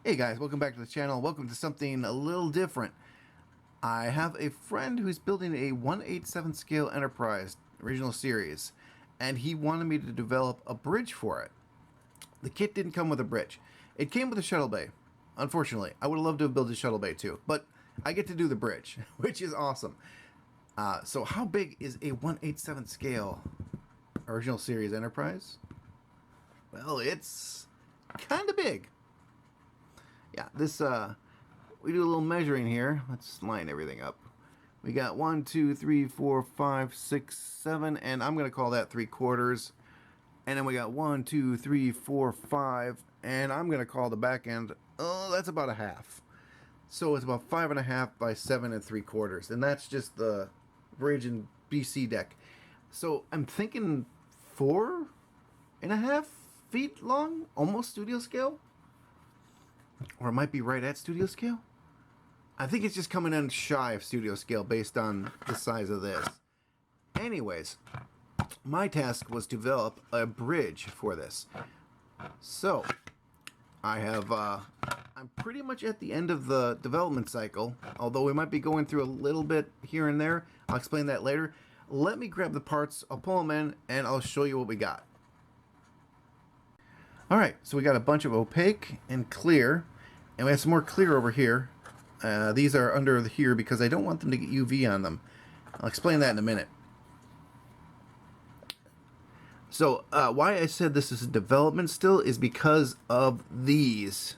Hey guys, welcome back to the channel. Welcome to something a little different. I have a friend who's building a 1/87 scale Enterprise original series, and he wanted me to develop a bridge for it. The kit didn't come with a bridge. It came with a shuttle bay. Unfortunately, I would have loved to have built a shuttle bay too, but I get to do the bridge, which is awesome. So how big is a 1/87 scale original series Enterprise? Well, it's kind of big. Yeah, this, we do a little measuring here. Let's line everything up. We got 1, 2, 3, 4, 5, 6, 7, and I'm going to call that 3/4. And then we got 1, 2, 3, 4, 5, and I'm going to call the back end, oh, that's about a half. So it's about 5.5 by 7 3/4, and that's just the bridge and BC deck. So I'm thinking 4.5 feet long, almost studio scale. Or it might be right at studio scale. I think it's just coming in shy of studio scale based on the size of this. Anyways, my task was to develop a bridge for this. So, I have, I'm pretty much at the end of the development cycle, although we might be going through a little bit here and there. I'll explain that later. Let me grab the parts, I'll pull them in, and I'll show you what we got. Alright, so we got a bunch of opaque and clear, and we have some more clear over here. These are under here because I don't want them to get UV on them. I'll explain that in a minute. So, why I said this is a development still is because of these.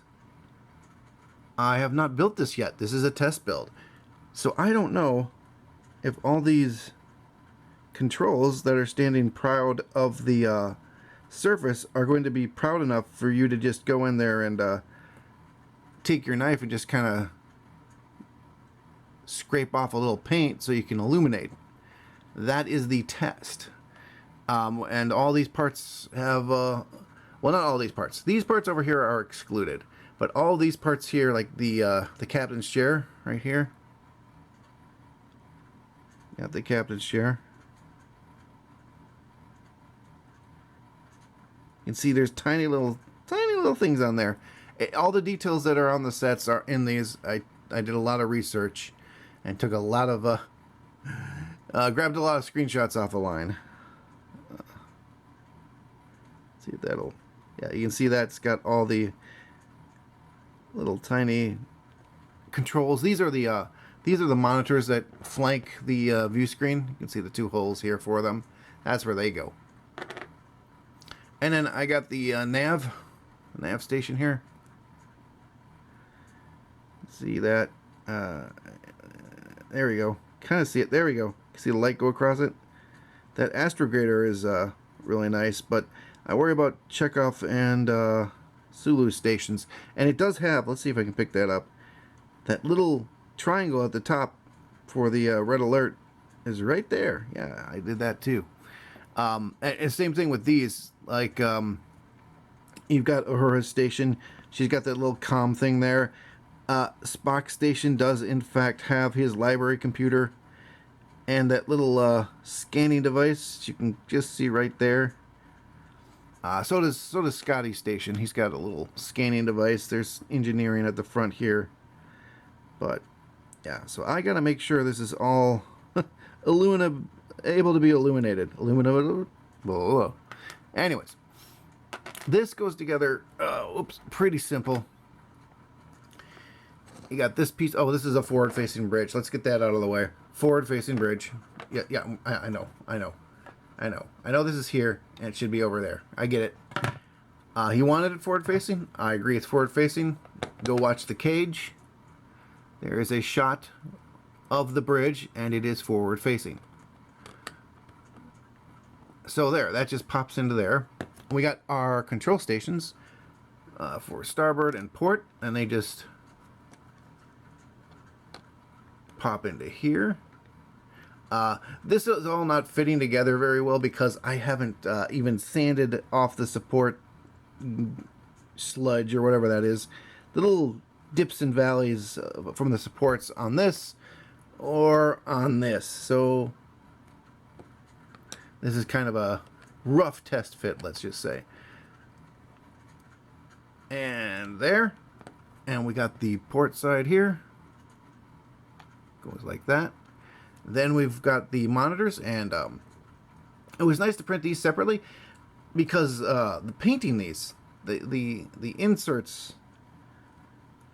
I have not built this yet. This is a test build. So I don't know if all these controls that are standing proud of the surface are going to be proud enough for you to just go in there and take your knife and just kind of scrape off a little paint so you can illuminate. That is the test. And all these parts have well, not all these parts. These parts over here are excluded, but all these parts here, like the captain's chair right here, got the captain's chair. You can see there's tiny little things on there. All the details that are on the sets are in these. I did a lot of research and took a lot of grabbed a lot of screenshots off the line. See if that'll, yeah, you can see that's got all the little tiny controls. These are the monitors that flank the view screen. You can see the two holes here for them. That's where they go. And then I got the nav station here. See that? There we go. Kind of see it. There we go. See the light go across it? That astrogator is really nice, but I worry about Chekhov and Sulu stations. And it does have, let's see if I can pick that up, that little triangle at the top for the red alert is right there. Yeah, I did that too. And same thing with these. Like, you've got Uhura's station. She's got that little comm thing there. Spock's station does, in fact, have his library computer. And that little scanning device, you can just see right there. So does Scotty's station. He's got a little scanning device. There's engineering at the front here. But, yeah, so I gotta make sure this is all able to be illuminated. Anyways, this goes together, pretty simple. You got this piece. Oh, this is a forward-facing bridge. Let's get that out of the way. Forward-facing bridge. Yeah, I know this is here, and it should be over there. I get it. He wanted it forward-facing. I agree it's forward-facing. Go watch the cage. There is a shot of the bridge, and it is forward-facing. So there, that just pops into there. We got our control stations for starboard and port, and they just pop into here. This is all not fitting together very well because I haven't even sanded off the support sludge or whatever that is. The little dips and valleys from the supports on this or on this. So this is kind of a rough test fit, let's just say. And there. And we got the port side here. Goes like that. Then we've got the monitors, and it was nice to print these separately because the painting these, the inserts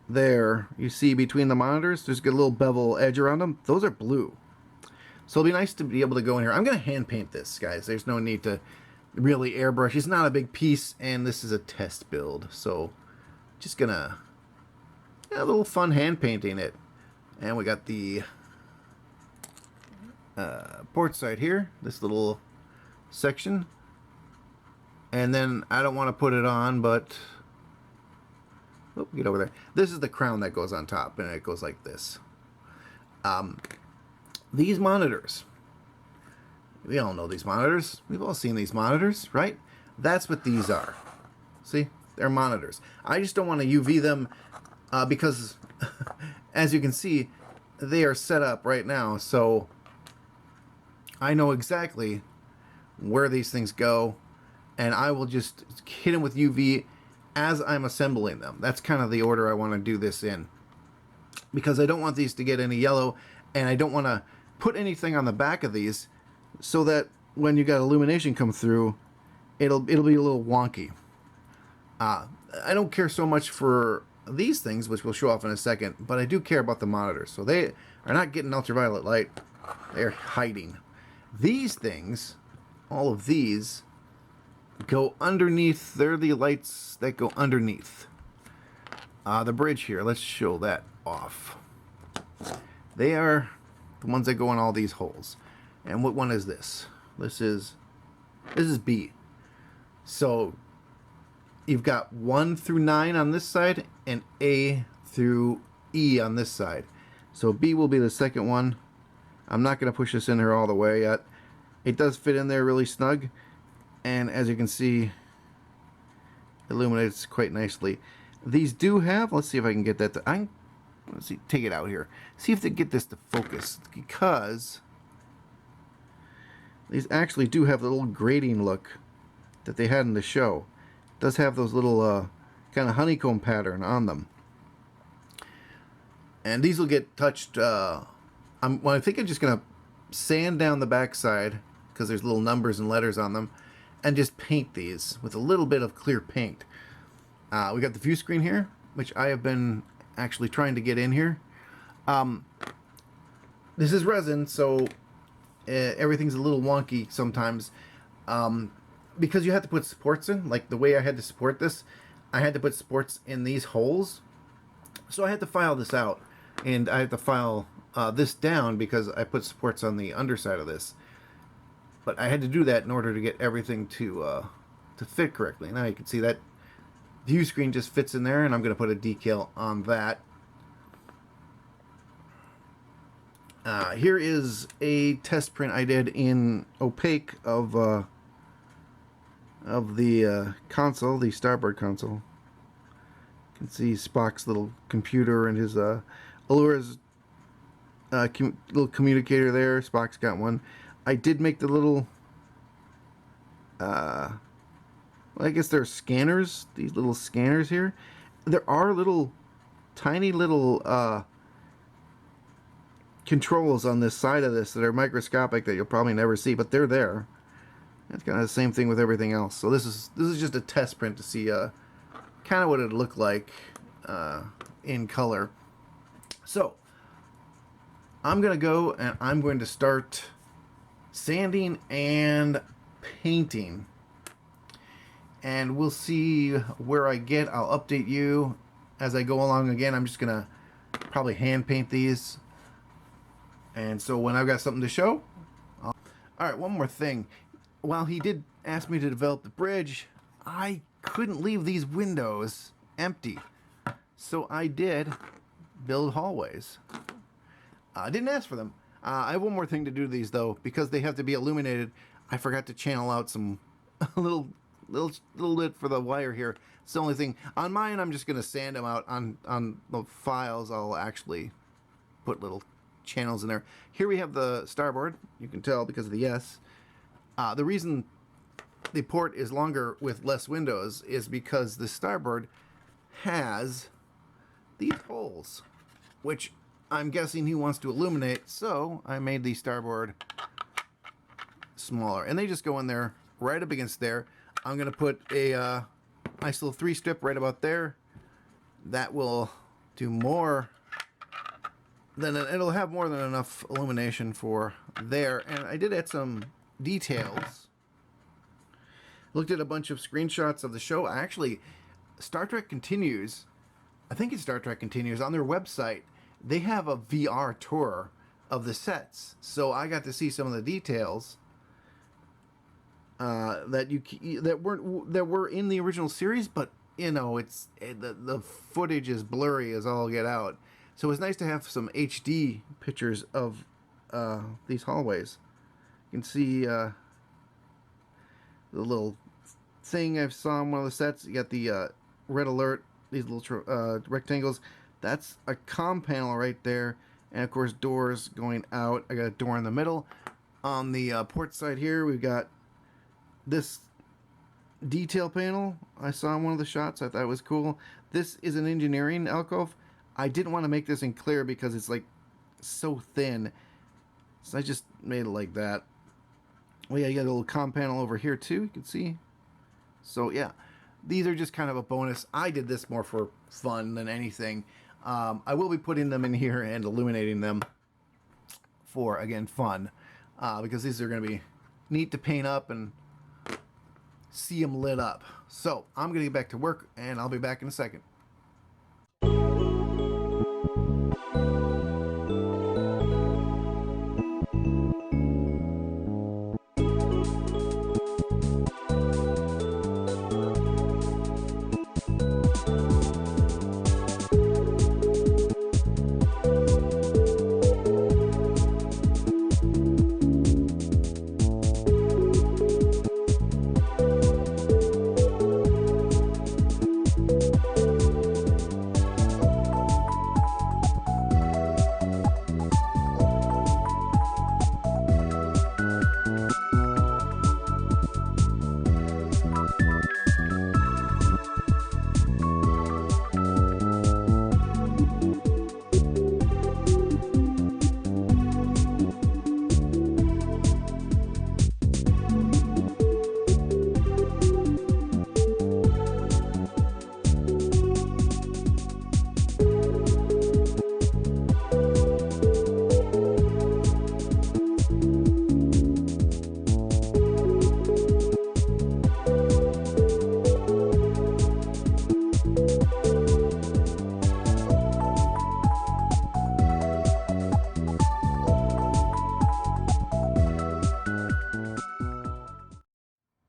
there, you see between the monitors, there's a little bevel edge around them. Those are blue. So it'll be nice to be able to go in here. I'm going to hand paint this, guys. There's no need to really airbrush. It's not a big piece, and this is a test build. So just going to a little fun hand painting it. And we got the port side here, this little section. And then I don't want to put it on, but oh, get over there. This is the crown that goes on top, and it goes like this. These monitors, we all know these monitors. We've all seen these monitors, right? That's what these are. See? They're monitors. I just don't want to UV them because, as you can see, they are set up right now. So I know exactly where these things go, and I will just hit them with UV as I'm assembling them. That's kind of the order I want to do this in, because I don't want these to get any yellow, and I don't want to put anything on the back of these so that when you got illumination come through, it'll be a little wonky. I don't care so much for these things, which we'll show off in a second, but I do care about the monitors. So they are not getting ultraviolet light. They're hiding. These things, all of these, go underneath. They're the lights that go underneath. The bridge here, let's show that off. They are the ones that go in all these holes. And what one is this? This is B. So you've got 1 through 9 on this side and A through E on this side. So B will be the second one. I'm not going to push this in here all the way yet. It does fit in there really snug, and as you can see, illuminates quite nicely. These do have, let's see if I can get that to, let's see, take it out here. See if they get this to focus, because these actually do have the little grading look that they had in the show. It does have those little kind of honeycomb pattern on them. And these will get touched, well, I think I'm just going to sand down the backside, because there's little numbers and letters on them, and just paint these with a little bit of clear paint. We got the view screen here, which I have been actually trying to get in here. This is resin, so everything's a little wonky sometimes, because you have to put supports in. Like the way I had to support this, I had to put supports in these holes, so I had to file this out, and I had to file this down because I put supports on the underside of this. But I had to do that in order to get everything to fit correctly. Now you can see that view screen just fits in there, and I'm going to put a decal on that. Here is a test print I did in opaque of the console, the starboard console. You can see Spock's little computer and his Allura's little communicator there. Spock's got one. I did make the little, well, I guess they're scanners, these little scanners here. There are little, tiny little controls on this side of this that are microscopic that you'll probably never see, but they're there. It's kind of the same thing with everything else. So this is just a test print to see kind of what it looked like in color. So I'm going to go and I'm going to start sanding and painting, and we'll see where I get. I'll update you as I go along. Again, I'm just gonna probably hand paint these, and so when I've got something to show, alright, one more thing. While he did ask me to develop the bridge, I couldn't leave these windows empty, so I did build hallways. I didn't ask for them. I have one more thing to do to these, though, because they have to be illuminated. I forgot to channel out some a little bit for the wire here. It's the only thing. On mine, I'm just going to sand them out. On the files, I'll actually put little channels in there. Here we have the starboard. You can tell because of the S. The reason the port is longer with less windows is because the starboard has these holes, which I'm guessing he wants to illuminate, so I made the starboard smaller. And they just go in there right up against there. I'm going to put a nice little 3-strip right about there. That will do more than, it'll have more than enough illumination for there. And I did add some details. Looked at a bunch of screenshots of the show. Actually, Star Trek Continues, I think it's Star Trek Continues, on their website, they have a VR tour of the sets. So I got to see some of the details that were in the original series, but you know, the footage is blurry as all get out. So it was nice to have some HD pictures of these hallways. You can see the little thing I saw on one of the sets. You got the red alert, these little rectangles. That's a comm panel right there. And of course, doors going out. I got a door in the middle. On the port side here, we've got this detail panel I saw in one of the shots. I thought it was cool. This is an engineering alcove. I didn't want to make this in clear because it's like so thin. So I just made it like that. Well, yeah, you got a little comm panel over here too, you can see. So yeah, these are just kind of a bonus. I did this more for fun than anything. I will be putting them in here and illuminating them for, again, fun. Because these are going to be neat to paint up and see them lit up. So I'm going to get back to work and I'll be back in a second.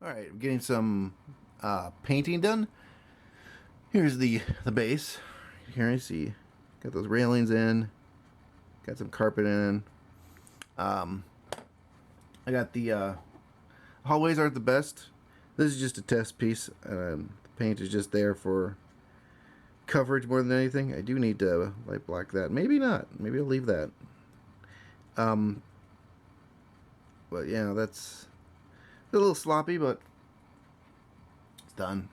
Alright, I'm getting some painting done. Here's the base. Here I see. Got those railings in. Got some carpet in. I got the hallways aren't the best. This is just a test piece. The paint is just there for coverage more than anything. I do need to light block that. Maybe not. Maybe I'll leave that. But yeah, that's a little sloppy, but it's done.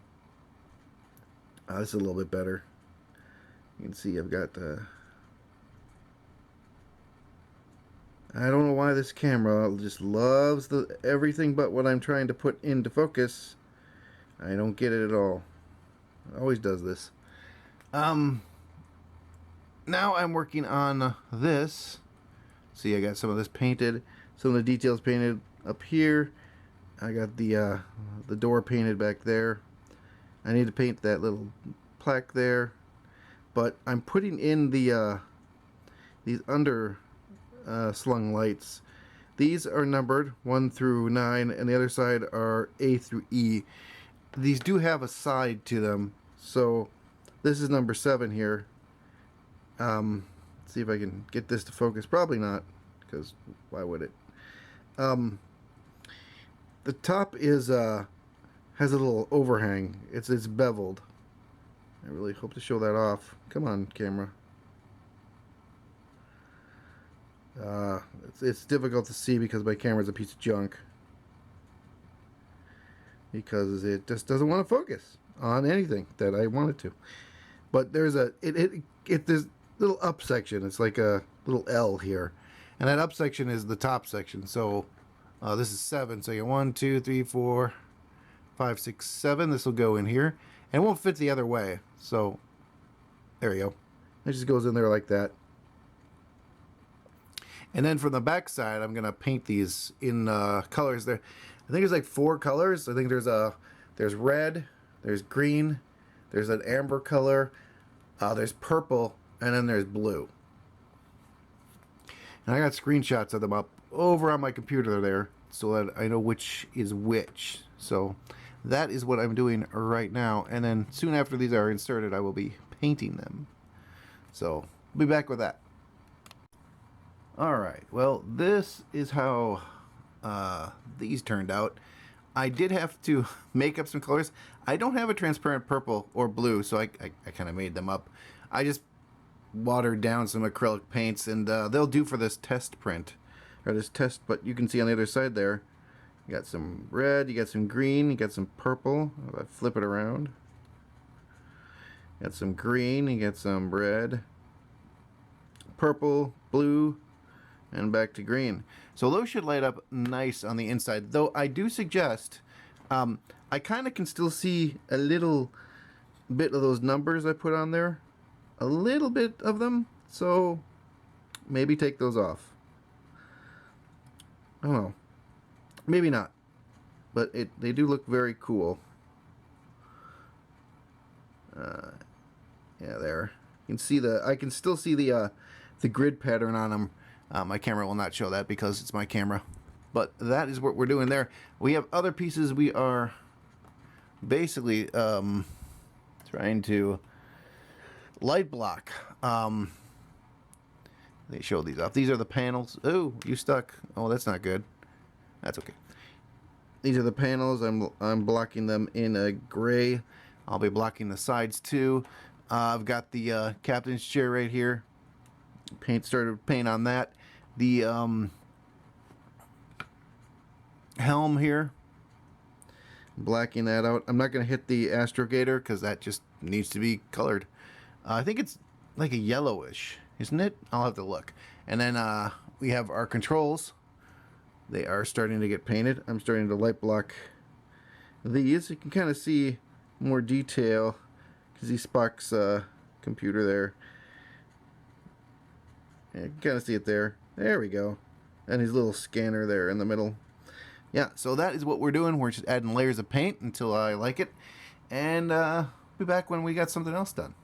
This is a little bit better. You can see I've got I don't know why this camera just loves everything but what I'm trying to put into focus. I don't get it at all. It always does this. Now I'm working on this. See, I got some of this painted, some of the details painted up here. I got the door painted back there. I need to paint that little plaque there, but I'm putting in the these under slung lights. These are numbered 1 through 9, and the other side are A through E. These do have a side to them, so this is number 7 here. Let's see if I can get this to focus. Probably not, because why would it? The top is has a little overhang. It's beveled. I really hope to show that off. Come on, camera. It's difficult to see because my camera's a piece of junk. because it just doesn't want to focus on anything that I want it to. But there's a this little up section. It's like a little L here, and that up section is the top section. So this is 7. So you got 1, 2, 3, 4, 5, 6, 7. This will go in here, and it won't fit the other way. So there you go. It just goes in there like that. And then from the back side, I'm gonna paint these in colors. There, I think there's like 4 colors. I think there's red, there's green, there's an amber color, there's purple, and then there's blue. And I got screenshots of them up over on my computer there, so that I know which is which. So that is what I'm doing right now. And then soon after these are inserted, I will be painting them. So I'll be back with that. Alright, well, this is how these turned out. I did have to make up some colors. I don't have a transparent purple or blue, so I kind of made them up. I just watered down some acrylic paints, and they'll do for this test print, or this test, but you can see on the other side there, you got some red, you got some green, you got some purple. If I flip it around, you got some green, you got some red, purple, blue, and back to green. So those should light up nice on the inside, though I do suggest, I kind of can still see a little bit of those numbers I put on there, a little bit of them, so maybe take those off. I don't know, maybe not, but they do look very cool. Yeah, there you can see I can still see the grid pattern on them. My camera will not show that because it's my camera. But that is what we're doing there. We have other pieces we are basically trying to light block. They show these off. These are the panels. Oh, you stuck. Oh, that's not good. That's okay. These are the panels. I'm blocking them in a gray. I'll be blocking the sides too. I've got the captain's chair right here. Started paint on that. The helm here, blacking that out. I'm not going to hit the astrogator because that just needs to be colored. I think it's like a yellowish, isn't it? I'll have to look. And then we have our controls. They are starting to get painted. I'm starting to light block these. You can kind of see more detail because see Spock's computer there. Yeah, you can kind of see it there. There we go. And his little scanner there in the middle. Yeah, so that is what we're doing. We're just adding layers of paint until I like it. And be back when we got something else done.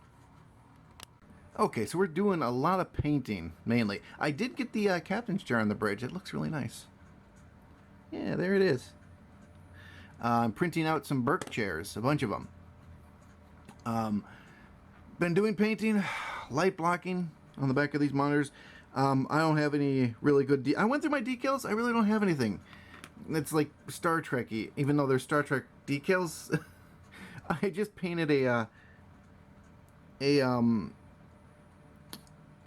Okay, so we're doing a lot of painting, mainly. I did get the captain's chair on the bridge. It looks really nice. Yeah, there it is. I'm printing out some Burke chairs, a bunch of them. Been doing painting, light blocking on the back of these monitors. I don't have any really good... I went through my decals. I really don't have anything. It's like Star Trek-y, even though they're Star Trek decals. I just painted a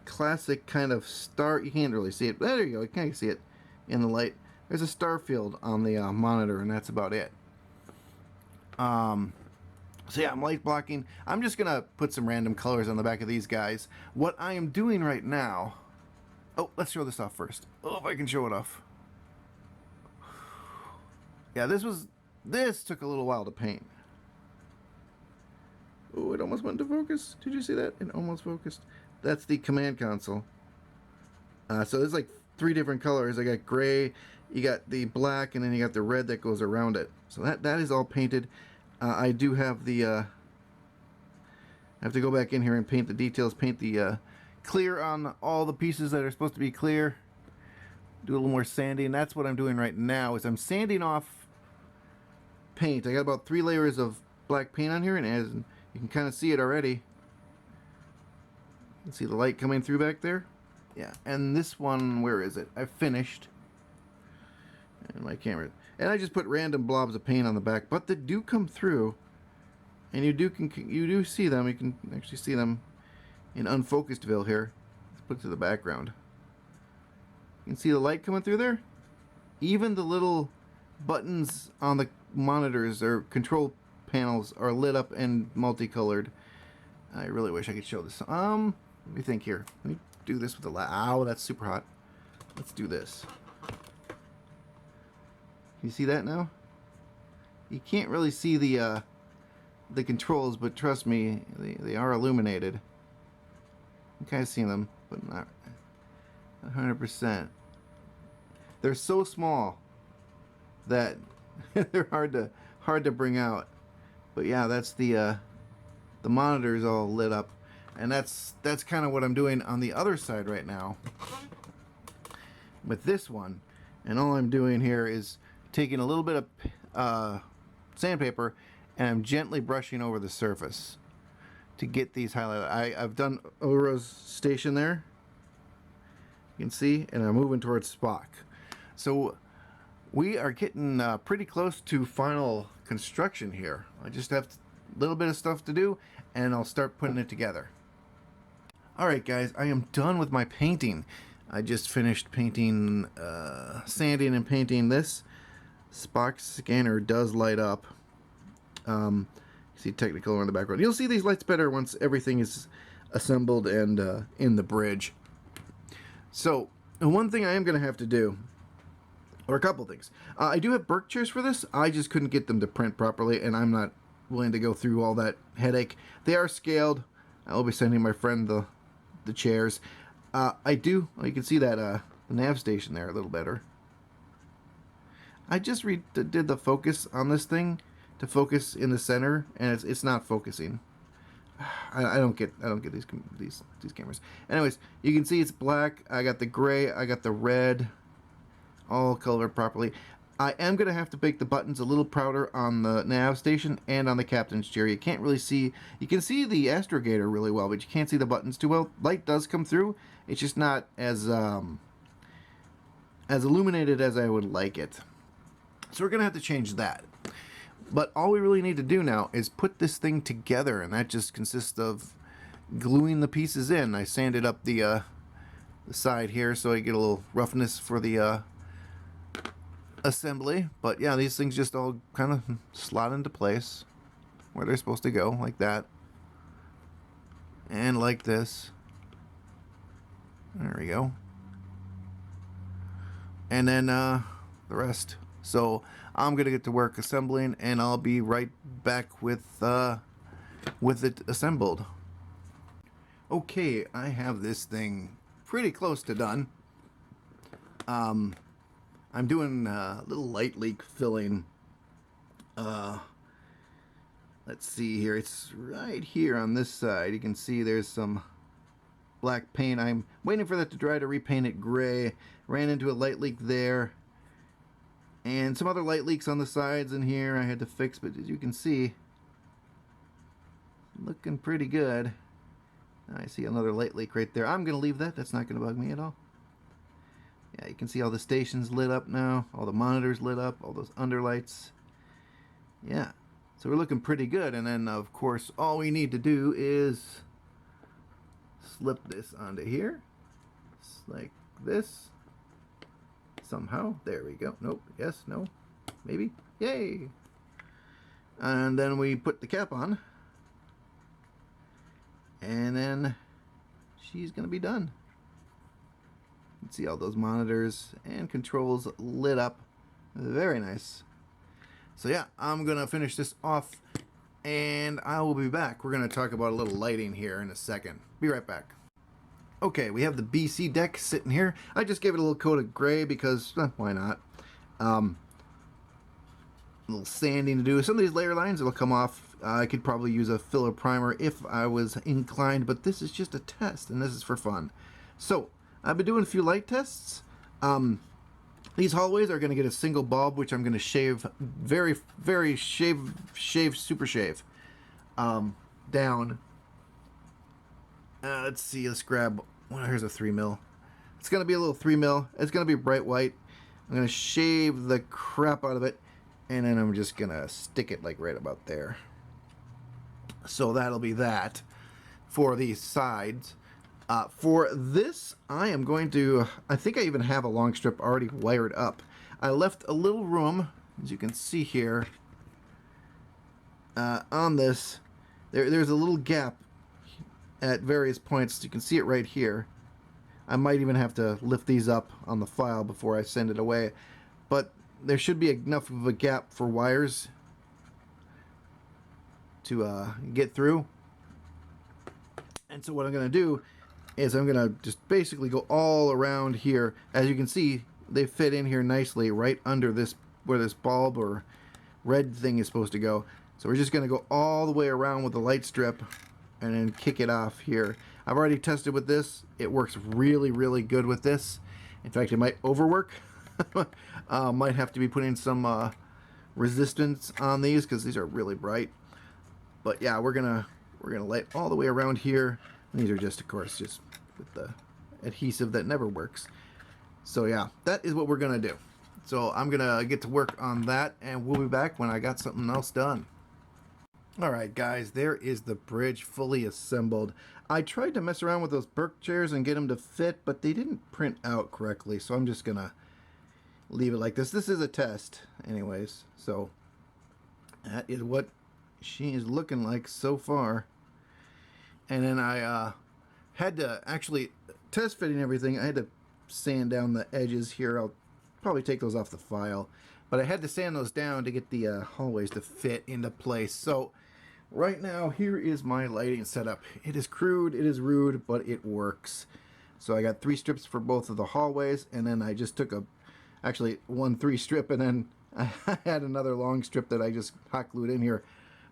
classic kind of star. You can't really see it. There you go. You can't see it in the light. There's a star field on the monitor, and that's about it. So yeah, I'm light blocking. I'm just gonna put some random colors on the back of these guys. What I am doing right now... Oh, let's show this off first. Oh, if I can show it off. Yeah, this took a little while to paint. Oh, it almost went to focus. Did you see that? It almost focused. That's the command console. So there's like 3 different colors. I got gray, you got the black, and then you got the red that goes around it. So that is all painted. I do have the... I have to go back in here and paint the details, paint the clear on all the pieces that are supposed to be clear. Do a little more sanding. That's what I'm doing right now, is I'm sanding off paint. I got about 3 layers of black paint on here, and as you can kind of see it already. You can see the light coming through back there. Yeah, and this one, where is it? I finished. And my camera. And I just put random blobs of paint on the back, but they do come through, and you do see them. You can actually see them in unfocusedville here. Let's put it to the background. You can see the light coming through there. Even the little buttons on the monitors or control panels are lit up and multicolored. I really wish I could show this. Let me think here. Let me do this with the ow, that's super hot. Let's do this. You see that now? You can't really see the controls, but trust me, they are illuminated. You can kind of see them, but not 100%. They're so small that they're hard to bring out. But yeah, that's the monitor's all lit up, and that's kind of what I'm doing on the other side right now with this one. And all I'm doing here is taking a little bit of sandpaper, and I'm gently brushing over the surface to get these highlighted. I've done Aurora's station there, you can see, and I'm moving towards Spock. So we are getting pretty close to final construction here. I just have a little bit of stuff to do, and I'll start putting it together. Alright guys, I am done with my painting. I just finished painting, sanding and painting this. Spock's scanner does light up. You see Technicolor in the background. You'll see these lights better once everything is assembled and in the bridge. So, one thing I am going to have to do, or a couple things. I do have Berkshires for this. I just couldn't get them to print properly, and I'm not willing to go through all that headache. They are scaled. I will be sending my friend the chairs. I do, well, you can see that the nav station there a little better. I just did the focus on this thing to focus in the center, and it's not focusing. I don't get these cameras. Anyways, you can see it's black. I got the gray. I got the red, all colored properly. I am gonna have to make the buttons a little prouder on the nav station and on the captain's chair. You can't really see. You can see the astrogator really well, but you can't see the buttons too well. Light does come through. It's just not as illuminated as I would like it. So we're gonna have to change that. But all we really need to do now is put this thing together, and that just consists of gluing the pieces in. I sanded up the side here so I get a little roughness for the assembly. But yeah, these things just all kind of slot into place where they're supposed to go, like that. And like this. There we go. And then the rest. So I'm gonna get to work assembling, and I'll be right back with it assembled. Okay, I have this thing pretty close to done. I'm doing a little light leak filling. Let's see here. It's right here on this side. You can see there's some black paint. I'm waiting for that to dry to repaint it gray. Ran into a light leak there. And some other light leaks on the sides in here I had to fix, but as you can see, looking pretty good. I see another light leak right there. I'm going to leave that. That's not going to bug me at all. Yeah, you can see all the stations lit up now, all the monitors lit up, all those underlights. Yeah, so we're looking pretty good. And then, of course, all we need to do is slip this onto here, just like this. Somehow. There we go. Nope. Yes. No. Maybe. Yay! And then we put the cap on. And then she's going to be done. You can see all those monitors and controls lit up. Very nice. So yeah, I'm going to finish this off, and I will be back. We're going to talk about a little lighting here in a second. Be right back. Okay, we have the BC deck sitting here. I just gave it a little coat of gray because, why not? A little sanding to do. Some of these layer lines will come off. I could probably use a filler primer if I was inclined, but this is just a test, and this is for fun. So, I've been doing a few light tests. These hallways are going to get a single bulb, which I'm going to shave super shave down. Let's see, let's grab, well, here's a 3mm. It's going to be a little 3mm. It's going to be bright white. I'm going to shave the crap out of it, and then I'm just going to stick it like right about there. So that'll be that for these sides. For this, I am going to, I think I even have a long strip already wired up. I left a little room as you can see here, on this, there's a little gap at various points. You can see it right here. I might even have to lift these up on the file before I send it away, but there should be enough of a gap for wires to get through. And so what I'm going to do is I'm going to just basically go all around here. As you can see, they fit in here nicely right under this, where this bulb or red thing is supposed to go. So we're just going to go all the way around with the light strip and then kick it off here. I've already tested with this. It works really, really good with this. In fact, it might overwork. Might have to be putting some resistance on these because these are really bright. But yeah, we're gonna light all the way around here. And these are just, of course, just with the adhesive that never works. So yeah, that is what we're gonna do. So I'm gonna get to work on that, and we'll be back when I got something else done. Alright guys, there is the bridge fully assembled. I tried to mess around with those Burke chairs and get them to fit, but they didn't print out correctly, so I'm just gonna leave it like this. This is a test anyways, so that is what she is looking like so far. And then I had to actually test fitting everything. I had to sand down the edges here. I'll probably take those off the file, but I had to sand those down to get the hallways to fit into place. So right now, here is my lighting setup. It is crude, it is rude, but it works. So I got 3 strips for both of the hallways, and then I just took actually one 3 strip, and then I had another long strip that I just hot glued in here.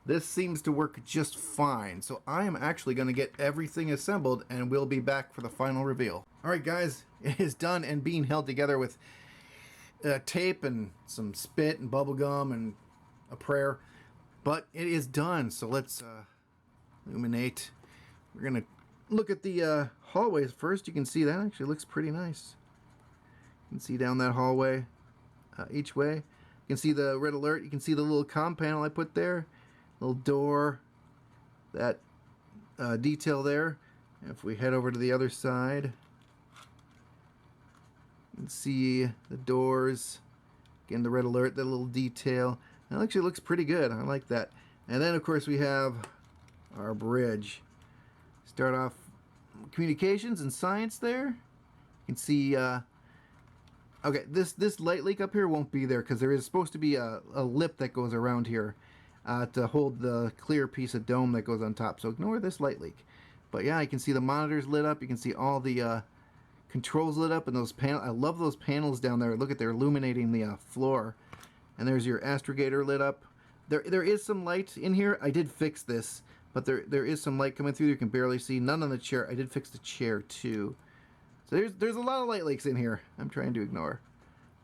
This seems to work just fine. So I am actually going to get everything assembled, and we'll be back for the final reveal. Alright guys, it is done and being held together with tape and some spit and bubble gum and a prayer. But it is done, so let's illuminate. We're going to look at the hallways first. You can see that actually looks pretty nice. You can see down that hallway each way. You can see the red alert. You can see the little comm panel I put there. Little door. That detail there. If we head over to the other side, you can see the doors. Again, the red alert, that little detail. It actually looks pretty good. I like that. And then, of course, we have our bridge. Start off communications and science there. You can see, okay, this light leak up here won't be there because there is supposed to be a lip that goes around here to hold the clear piece of dome that goes on top. So ignore this light leak. But yeah, you can see the monitors lit up. You can see all the controls lit up, and those panels. I love those panels down there. Look at, they're illuminating the floor. And there's your astrogator lit up. There is some light in here. I did fix this, but there is some light coming through. You can barely see. None on the chair. I did fix the chair too. So there's a lot of light leaks in here. I'm trying to ignore.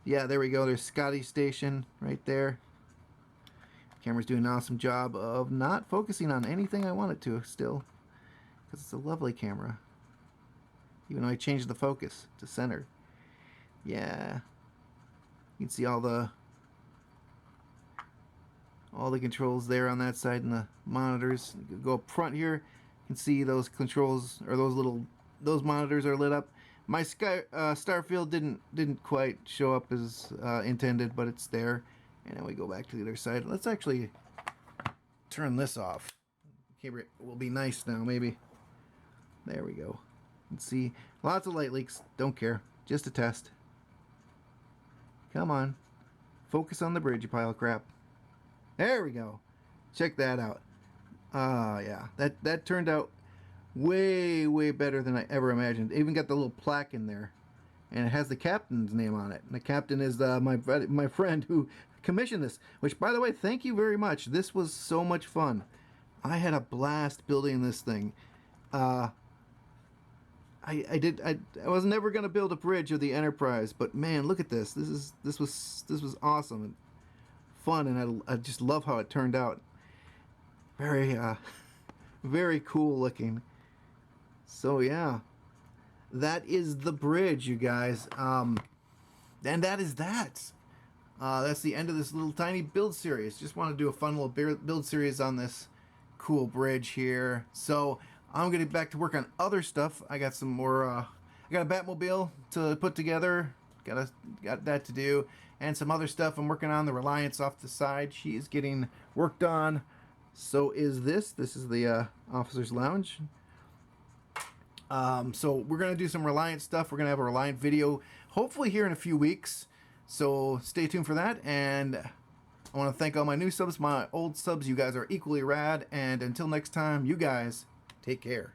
Yeah, there we go. There's Scotty's station right there. Camera's doing an awesome job of not focusing on anything I want it to still, because it's a lovely camera. Even though I changed the focus to center. Yeah. You can see all the controls there on that side and the monitors. You can go up front here. You can see those controls, or those monitors are lit up. My Starfield didn't quite show up as intended, but it's there. And then we go back to the other side. Let's actually turn this off. Camera will be nice now, maybe. There we go. Let's see. Lots of light leaks. Don't care. Just a test. Come on. Focus on the bridge, you pile of crap. There we go. Check that out. Yeah. That turned out way, way better than I ever imagined. It even got the little plaque in there. And it has the captain's name on it. And the captain is my friend who commissioned this. Which, by the way, thank you very much. This was so much fun. I had a blast building this thing. I was never gonna build a bridge of the Enterprise, but man, look at this. This was awesome and fun, and I just love how it turned out. Very very cool looking. So yeah, that is the bridge, you guys. And that is that. That's the end of this little tiny build series. Just want to do a fun little build series on this cool bridge here. So I'm gonna get back to work on other stuff. I got some more. I got a Batmobile to put together. Got that to do, and some other stuff I'm working on. The Reliance off the side, she is getting worked on. So is this. This is the Officer's Lounge. So we're going to do some Reliant stuff. We're going to have a Reliant video hopefully here in a few weeks. So stay tuned for that. And I want to thank all my new subs, my old subs. You guys are equally rad. And until next time, you guys take care.